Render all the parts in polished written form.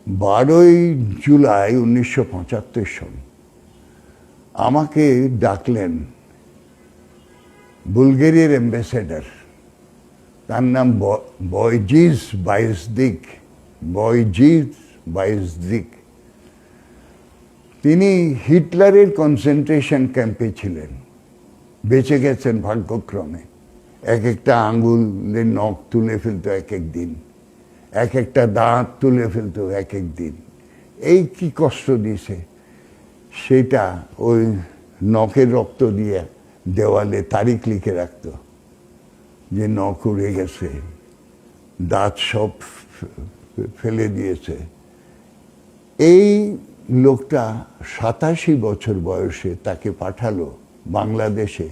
12 জুলাই 1975 সন আমাকে ডাকলেন বুলগেরিয়ার অ্যাম্বাসেডর, তার নাম বয়জিজ বায়েজদিক। তিনি হিটলারের কনসেন্ট্রেশন ক্যাম্পে ছিলেন, বেঁচে গেছেন ভাগ্যক্রমে। এক একটা আঙ্গুলের নখ তুলে ফেলতো এক এক দিন, এক একটা দাঁত তুলে ফেলতো এক এক দিন। এই কি কষ্ট দিয়েছে সেটা ওই নখের রক্ত দিয়ে দেওয়ালে তারিখ লিখে রাখতো যে নখ উড়ে গেছে, দাঁত সব ফেলে দিয়েছে। এই লোকটা 87 বছর বয়সে তাকে পাঠালো বাংলাদেশে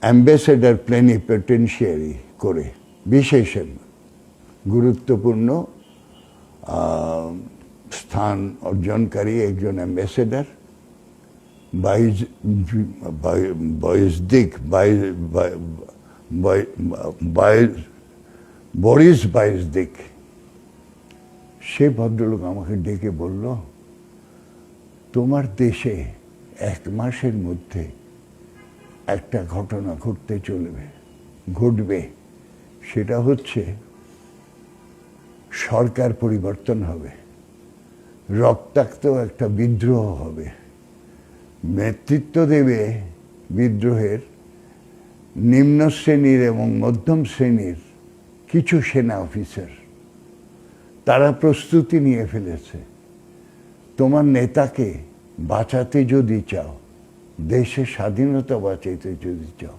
অ্যাম্বাসেডর প্লেনিপটেনশিয়ারি করে, বিশেষ গুরুত্বপূর্ণ স্থান অর্জনকারী একজন অ্যাম্বাসেডর। বরিস বায়েজদিক। সে ভদ্রলোক আমাকে ডেকে বলল, তোমার দেশে 1 মাসের মধ্যে একটা ঘটনা ঘটবে, সেটা হচ্ছে সরকার পরিবর্তন হবে, রক্তাক্ত একটা বিদ্রোহ হবে। নেতৃত্ব দেবে বিদ্রোহের নিম্ন শ্রেণীর এবং মধ্যম শ্রেণীর কিছু সেনা অফিসার। তারা প্রস্তুতি নিয়ে ফেলেছে। তোমার নেতাকে বাঁচাতে যদি চাও, দেশের স্বাধীনতা বাঁচাইতে যদি চাও,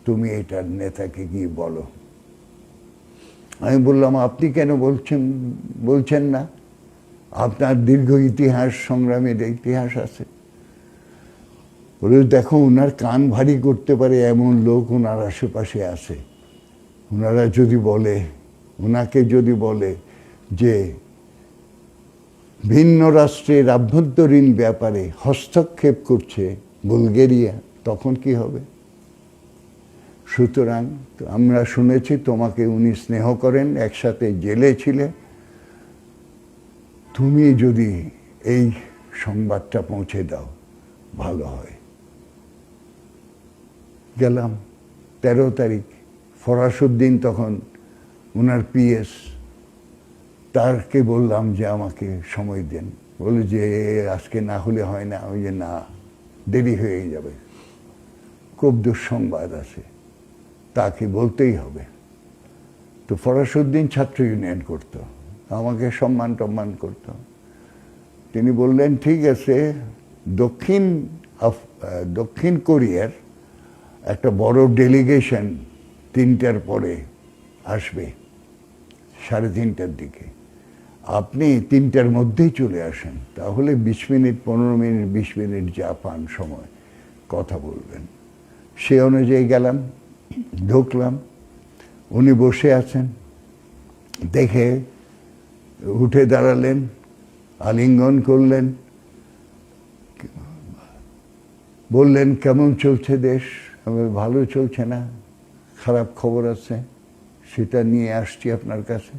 তুমি এটার নেতাকে গিয়ে বলো। আমি বললাম, আপনি কেন বলছেন না? আপনার দীর্ঘ ইতিহাস, সংগ্রামের ইতিহাস আছে। বলে, দেখো, ওনার কান ভারী করতে পারে এমন লোক ওনার আশেপাশে আছে। ওনাকে যদি বলে যে ভিন্ন রাষ্ট্রের আভ্যন্তরীণ ব্যাপারে হস্তক্ষেপ করছে বুলগেরিয়া, তখন কি হবে? সুতরাং আমরা শুনেছি তোমাকে উনি স্নেহ করেন, একসাথে জেলে ছিলে। তুমি যদি এই সংবাদটা পৌঁছে দাও, ভালো হয়। গেলাম 13 তারিখ। ফরাসউদ্দিন তখন ওনার পিএস, তারকে বললাম যে আমাকে সময় দেন। বলে যে আজকে না হলে হয় না। ওই যে না, দেরি হয়ে যাবে, খুব দুঃসংবাদ আছে, তাকে বলতেই হবে। তো ফরাসউদ্দিন ছাত্র ইউনিয়ন করতো, আমাকে সম্মান করতো। তিনি বললেন, ঠিক আছে, দক্ষিণ কোরিয়ার একটা বড় ডেলিগেশন 3টার পরে আসবে, 3:30টার দিকে। আপনি 3টার মধ্যেই চলে আসেন, তাহলে 20 মিনিট 15 মিনিট 20 মিনিট যা পান সময় কথা বলবেন। সে অনুযায়ী গেলাম, ঢুকলাম। উনি বসে আছেন দেখে উঠে দাঁড়ালেন, আলিঙ্গন করলেন, বললেন, কেমন চলছে দেশ? আমি, ভালো চলছে না, খারাপ খবর আছে, সেটা নিয়ে আসছি আপনার কাছে।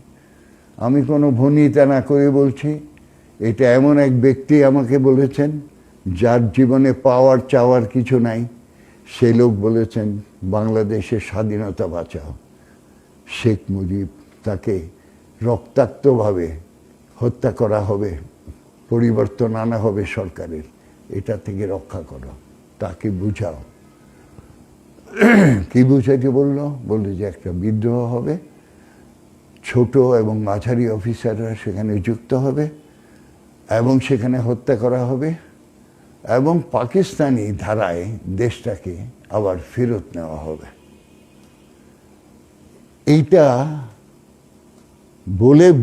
আমি কোনো ভনিতা না করে বলছি, এটা এমন এক ব্যক্তি আমাকে বলেছেন যার জীবনে পাওয়ার চাওয়ার কিছু নাই। সেই লোক বলেছেন, বাংলাদেশের স্বাধীনতা বাঁচাও। শেখ মুজিব, তাকে রক্তাক্তভাবে হত্যা করা হবে, পরিবর্তন আনা হবে সরকারের, এটা থেকে রক্ষা করো, তাকে বুঝাও। কি বুঝাইতে বললো যে একটা বিদ্রোহ হবে, ছোট এবং মাঝারি অফিসাররা সেখানে যুক্ত হবে এবং সেখানে হত্যা করা হবে এবং পাকিস্তানি ধারায় দেশটাকে আবার ফেরত নেওয়া হবে। এইটা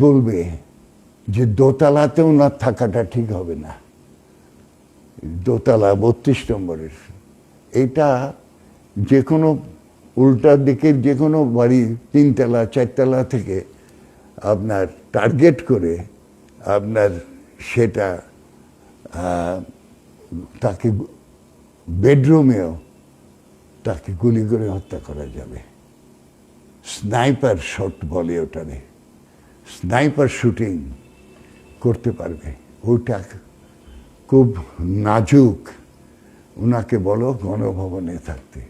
বলবে যে দোতলাতেও না থাকাটা ঠিক হবে না, দোতলা 32 নম্বরের। এটা যে কোনো উল্টার দিকের যে কোনো বাড়ি 3 তলা 4 তলা থেকে আপনার টার্গেট করে আপনার সেটা তাকে বেডরুমেও তাকে গুলি করে হত্যা করা যাবে। স্নাইপার শট বলে ওটারে, স্নাইপার শুটিং করতে পারবে, ওইটা খুব নাজুক, ওনাকে বলো গণভবনে থাকতে।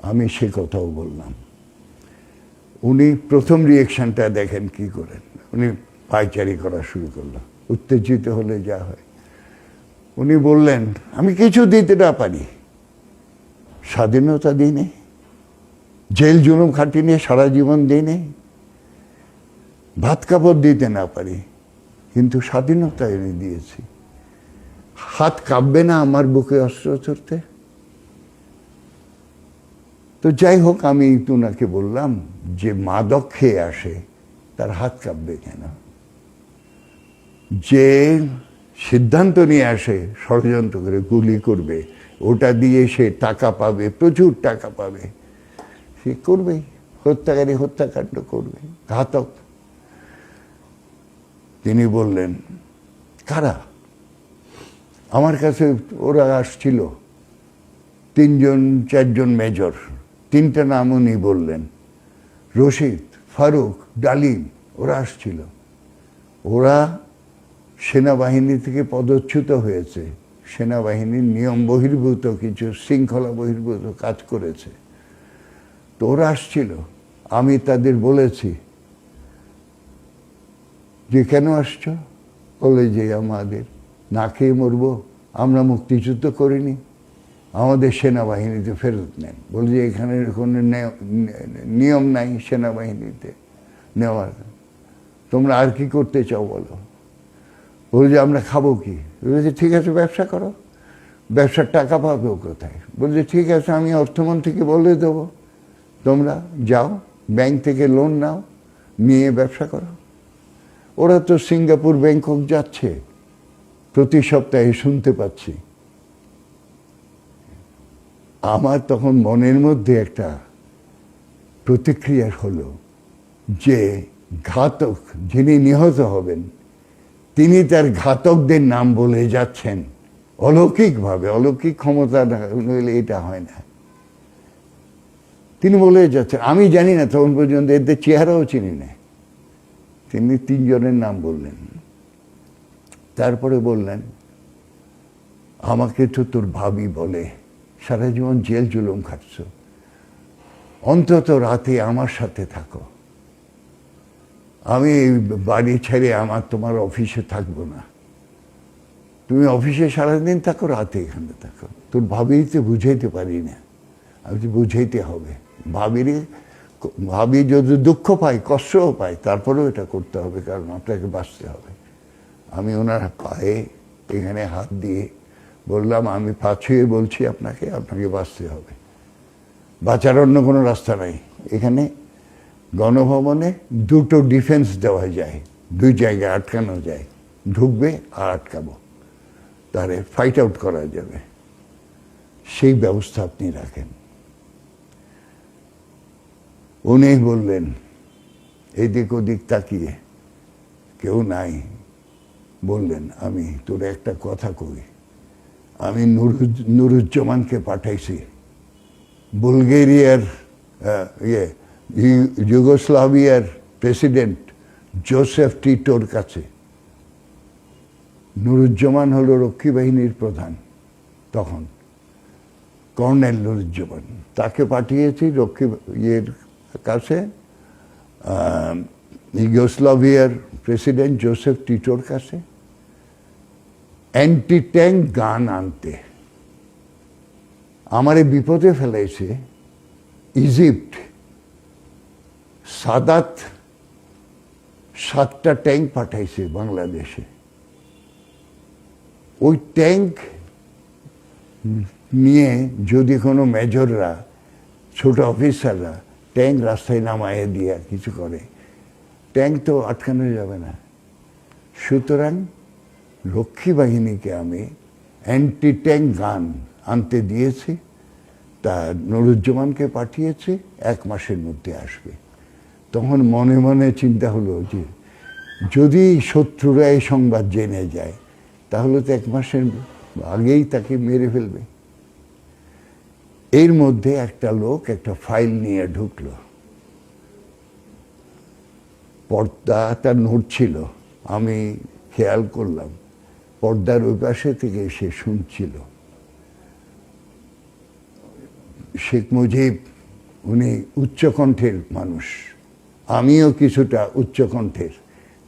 আমি সে কথাও বললাম। উনি প্রথম রিয়েকশনটা দেখেন কি করেন, উনি পায়চারি করা শুরু করলো, উত্তেজিত হলে যা হয়। উনি বললেন আমি কিছু দিতে না পারি, স্বাধীনতা দিই নেই, জেল জুলুম খাটি নিয়ে সারা জীবন দিই নেই, ভাত কাপড় দিতে না পারি, কিন্তু স্বাধীনতা এনে দিয়েছি। হাত কাঁপবে না আমার বুকে অস্ত্র ধরতে? তো যাই হোক, আমি ওনাকে বললাম যে মাদক খেয়ে আসে তার হাত কাঁপবে কেন? যে সিদ্ধান্ত নিয়ে আসে ষড়যন্ত্র করে গুলি করবে, ওটা দিয়ে সে টাকা পাবে, প্রচুর টাকা পাবে, সে করবেই, হত্যাকারী হত্যাকাণ্ড করবে, ঘাতক। তিনি বললেন কারা? আমার কাছে ওরা আসছিল 3-4 মেজর, 3টা নাম উনি বললেন, রশিদ, ফারুক, ডালিম, ওরা আসছিল। ওরা সেনাবাহিনী থেকে পদচ্যুত হয়েছে, সেনাবাহিনীর নিয়ম বহির্ভূত কিছু শৃঙ্খলা বহির্ভূত কাজ করেছে, তো ওরা আসছিল। আমি তাদের বলেছি যে কেন আসছো? বলে যে আমাদের না খেয়ে মরবো, আমরা মুক্তিযুদ্ধ করিনি, আমাদের সেনাবাহিনীতে ফেরত নেন। বলে যে এখানে কোনো নিয়ম নাই সেনাবাহিনীতে নেওয়ার, তোমরা আর কি করতে চাও বলো? বলে যে আমরা খাবো কি? বলেছে ঠিক আছে ব্যবসা করো, ব্যবসার টাকা পাবে কোথায়? বলছে ঠিক আছে আমি অর্থমন্ত্রীকে বলে দেবো, তোমরা যাও ব্যাংক থেকে লোন নাও, নিয়ে ব্যবসা করো। ওরা তো সিঙ্গাপুর ব্যাংকক যাচ্ছে প্রতি সপ্তাহে, শুনতে পাচ্ছি। আমার তখন মনের মধ্যে একটা প্রতিক্রিয়া হলো যে ঘাতক যিনি নিহত হবেন তিনি তার ঘাতকদের নাম বলে যাচ্ছেন অলৌকিকভাবে। অলৌকিক ক্ষমতা নইলে এটা হয় না। তিনি বলে যাচ্ছেন, আমি জানি না তখন পর্যন্ত এদের চেহারাও চিনি না। তিনি 3 জনের নাম বললেন, তারপরে বললেন আমাকে তো তোর ভাবি বলে, সারা জীবন জেল জুলুম খাটছ, অন্তত রাতে আমার সাথে থাকো, আমি বাড়ি ছেড়ে তোমার অফিসে থাকবো না, তুমি অফিসে সারাদিন থাকো, রাতে এখানে থাকো। তোর ভাবিতে বুঝাইতে পারি না, আমি তো বুঝাইতে হবে। ভাবি যদি দুঃখ পায়, কষ্টও পায়, তারপরেও এটা করতে হবে, কারণ আপনাকে বাঁচতে হবে। আমি ওনার পায়ে এখানে হাত দিয়ে বললাম, আমি পা ছুঁয়ে বলছি আপনাকে বাঁচতে হবে, বাঁচার অন্য কোনো রাস্তা নাই। এখানে গণভবনে 2টো ডিফেন্স দেওয়া যায়, 2 জায়গায় আটকানো যায়, ঢুকবে আর আটকাবো, তাহলে ফাইট আউট করা যাবে, সেই ব্যবস্থা আপনি রাখেন। উনি বললেন এদিক ওদিক তাকিয়ে, কেউ নাই, বললেন আমি তোর একটা কথা কই, আমি নুরুজ্জামানকে পাঠাইছি বুলগেরিয়ার যুগোস্লাভিয়ার প্রেসিডেন্ট জোসেফ টিটোর কাছে। নুরুজ্জামান হলো রক্ষী বাহিনীর প্রধান তখন, কর্নেল নুরুজ্জামান, তাকে পাঠিয়েছি রক্ষী ইয়ের কাছে, যুগোস্লাভিয়ার প্রেসিডেন্ট জোসেফ টিটোর কাছে, অ্যান্টি ট্যাঙ্ক গান আনতে। আমারে বিপদে ফেলাইছে ইজিপ্ট, সাদাত 7টা ট্যাঙ্ক পাঠাইছে বাংলাদেশে। ওই ট্যাঙ্ক নিয়ে যদি কোনো মেজররা, ছোট অফিসাররা ট্যাঙ্ক রাস্তায় নামাইয়ে দিয়ে কিছু করে, ট্যাঙ্ক তো আটকানো যাবে না। সুতরাং রক্ষী বাহিনীকে আমি অ্যান্টি ট্যাঙ্ক গান আনতে দিয়েছি, তা নুরুজ্জামানকে পাঠিয়েছি, 1 মাসের মধ্যে আসবে। তখন মনে মনে চিন্তা হলো যে যদি শত্রুরা এই সংবাদ জেনে যায় তাহলে তো 1 মাসের আগেই তাকে মেরে ফেলবে। এর মধ্যে একটা লোক একটা ফাইল নিয়ে ঢুকলো, পর্দাটা নড়ছিল, আমি খেয়াল করলাম পর্দার ওই পাশে থেকে সে শুনছিল। শেখ মুজিব উনি উচ্চকণ্ঠের মানুষ, আমিও কিছুটা উচ্চকণ্ঠের,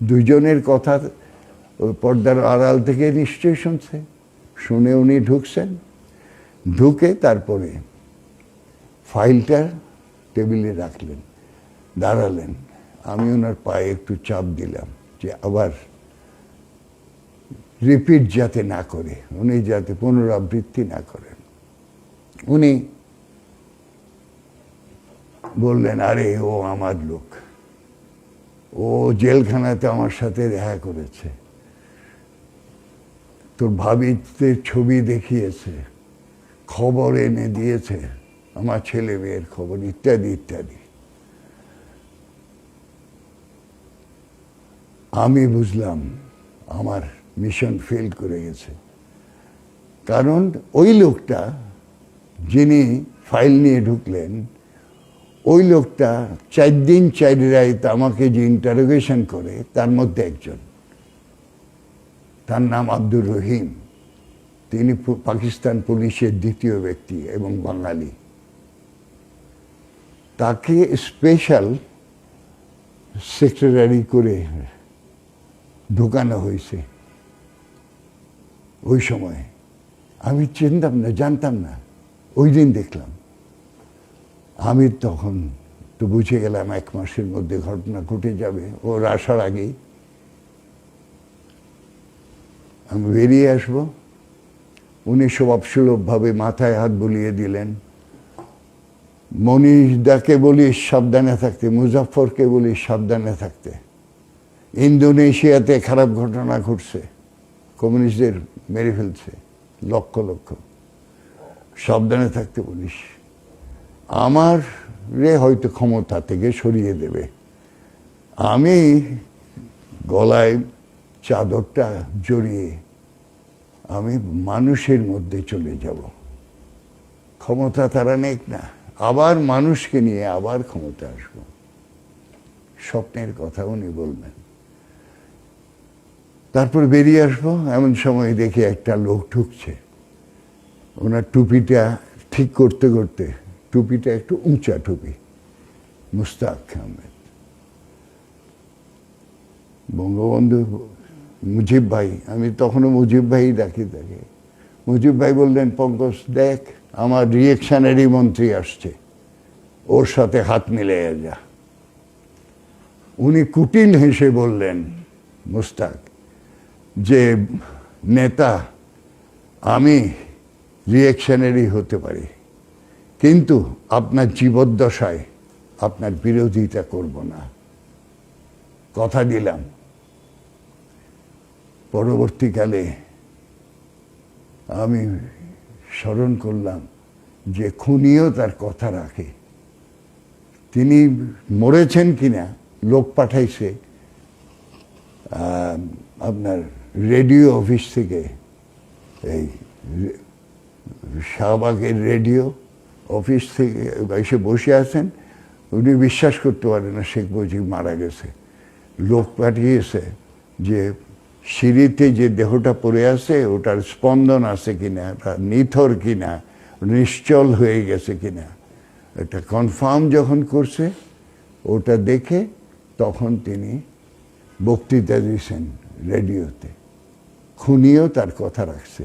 দুজনের কথা ওই পর্দার আড়াল থেকে নিশ্চয়ই শুনছে। শুনে উনি ঢুকছেন, ঢুকে তারপরে ফাইলটা টেবিলে রাখলেন, দাঁড়ালেন। আমি ওনার পায়ে একটু চাপ দিলাম যে আবার রিপিট যাতে না করে, উনি যাতে পুনরাবৃত্তি না করেন। উনি বললেন, আরে ও আমার লোক, ও জেলখানাতে আমার সাথে দেখা করেছে, তোর ভাবিতে ছবি দেখিয়েছে, খবর এনে দিয়েছে, আমার ছেলে মেয়ের খবর, ইত্যাদি ইত্যাদি। আমি বুঝলাম আমার মিশন ফেল করে গেছে। কারণ ওই লোকটা যিনি ফাইল নিয়ে ঢুকলেন, ওই লোকটা 4 দিন 4 রাত আমাকে যে ইন্টারোগেশন করে তার মধ্যে একজন, তার নাম আব্দুর রহিম। তিনি পাকিস্তান পুলিশের দ্বিতীয় ব্যক্তি এবং বাঙালি। তাকে স্পেশাল সেক্রেটারি করে ঢোকানো হয়েছে ওই সময়। আমি চিনতাম না, জানতাম না, ওই দিন দেখলাম। আমি তখন তো বুঝে গেলাম 1 মাসের মধ্যে ঘটনা ঘটে যাবে, ওর আসার আগেই আমি বেরিয়ে আসব। উনি স্বভাবসুলভভাবে মাথায় হাত বুলিয়ে দিলেন, মনিরদাকে বলিস সাবধানে থাকতে, মুজাফফরকে বলিস সাবধানে থাকতে, ইন্দোনেশিয়াতে খারাপ ঘটনা ঘটছে, কমিউনিস্টদের মেরে ফেলছে লক্ষ লক্ষ, সাবধানে থাকতে বলিস। আমার রে হয়তো ক্ষমতা থেকে সরিয়ে দেবে। আমি গলায় চাদরটা জড়িয়ে আমি মানুষের মধ্যে চলে যাব। ক্ষমতা তারা নেক না, আবার মানুষকে নিয়ে আবার ক্ষমতা আসব। স্বপ্নের কথা উনি বলবেন। তারপর বেরিয়ে আসবো, এমন সময় দেখি একটা লোক ঢুকছে। ওনার টুপিটা ঠিক করতে করতে, টুপিটা একটু উঁচা টুপি, মুস্তাক আহমেদ, বঙ্গবন্ধু মুজিব ভাই। আমি তখনও মুজিব ভাই ডাকি তাকে। মুজিব ভাই বললেন, পঙ্কজ দেখ, আমার রিয়েকশনারি মন্ত্রী আসছে, ওর সাথে হাত মিলিয়ে যা। উনি কুটিল হেসে বললেন, মুস্তাক, যে নেতা আমি রিয়েকশনারি হতে পারি, কিন্তু আপনার জীবদ্দশায় আপনার বিরোধিতা করব না, কথা দিলাম। পরবর্তীকালে আমি স্মরণ করলাম যে খুনিও তার কথা রাখে। তিনি মরেছেন কিনা, লোক পাঠাইছে আপনার রেডিও অফিস থেকে, এই শাহবাগের রেডিও অফিস থেকে এসে বসে আছেন। উনি বিশ্বাস করতে পারেন না শেখ মুজিব মারা গেছে। লোক পাঠিয়েছে যে সিঁড়িতে যে দেহটা পড়ে আছে ওটার স্পন্দন আছে কিনা, নিথর কিনা, নিশ্চল হয়ে গেছে কিনা, এটা কনফার্ম যখন করছে, ওটা দেখে তখন তিনি বক্তৃতা দিয়েছেন রেডিওতে। খুনিও তার কথা রাখছে।